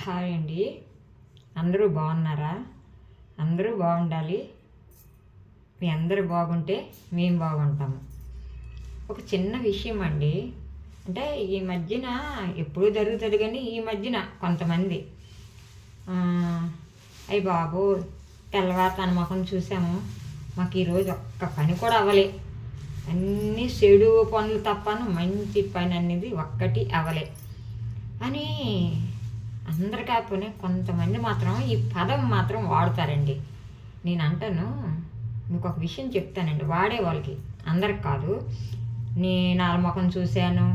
Hi అండి. అందరూ బాగున్నారా? అందరూ బాగుండాలి. మీ అందరూ బాగుంటే మేము బాగుంటాము. ఒక చిన్న విషయం అండి. అంటే ఈ మధ్యన ఎప్పుడూ జరుగుతుంది కానీ ఈ మధ్యన కొంతమంది అయ్యి బాబు తెల్లవారు తన ముఖం చూసాము, మాకు ఈరోజు ఒక్క పని కూడా అవ్వలే, అన్నీ చెడు పనులు తప్పను మంచి పని అనేది ఒక్కటి అవ్వలే అని అందరు కాకపోయినా కొంతమంది మాత్రం ఈ పదం మాత్రం వాడుతారండి. నేను అంటాను, మీకు ఒక విషయం చెప్తానండి, వాడే వాళ్ళకి, అందరికి కాదు. నేను వాళ్ళ ముఖం చూశాను,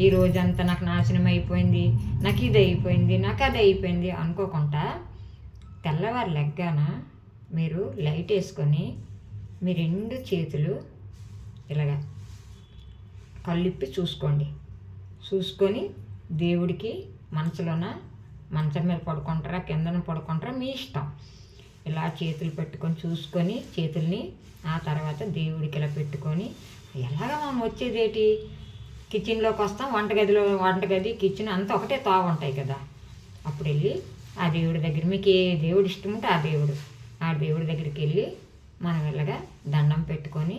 ఈ రోజంతా నాకు నాశనం అయిపోయింది, నాకు ఇది అయిపోయింది, నాకు అది అయిపోయింది అనుకోకుండా తెల్లవారు లెగ్గాన మీరు లైట్ వేసుకొని మీ రెండు చేతులు ఇలాగా కళ్ళిప్పి చూసుకొని దేవుడికి మనసులోన మంచం మీద పడుకుంటారా కిందన పడుకుంటారా మీ ఇష్టం, ఇలా చేతులు పెట్టుకొని చూసుకొని చేతుల్ని ఆ తర్వాత దేవుడికి ఇలా పెట్టుకొని ఎలాగ మనం వచ్చేదేటి కిచెన్లోకి వస్తాం, వంటగది కిచెన్ అంతా ఒకటే తావు ఉంటాయి కదా. అప్పుడు వెళ్ళి ఆ దేవుడి దగ్గర మీకు ఏ దేవుడు ఇష్టం ఉంటే ఆ దేవుడి దగ్గరికి వెళ్ళి మనం ఇలాగా దండం పెట్టుకొని,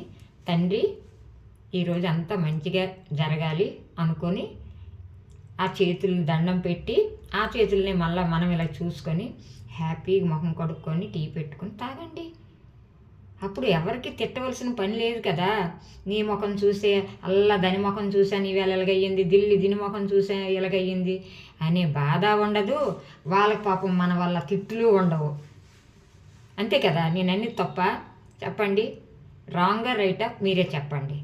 తండ్రి ఈరోజు అంతా మంచిగా జరగాలి అనుకొని ఆ చేతుల్ని దండం పెట్టి ఆ చేతుల్ని మళ్ళీ మనం ఇలా చూసుకొని హ్యాపీగా ముఖం కడుక్కొని టీ పెట్టుకొని తాగండి. అప్పుడు ఎవరికి తిట్టవలసిన పని లేదు కదా. నీ ముఖం చూసే దాని ముఖం చూసాను ఇవాళ ఇలాగయ్యింది, దీని ముఖం చూసా ఇలాగయ్యింది అనే బాధ ఉండదు, వాళ్ళకి పాపం మన వల్ల తిట్లు ఉండవు. అంతే కదా. నేను అన్ని తప్ప చెప్పండి, రాంగా రైటా మీరే చెప్పండి.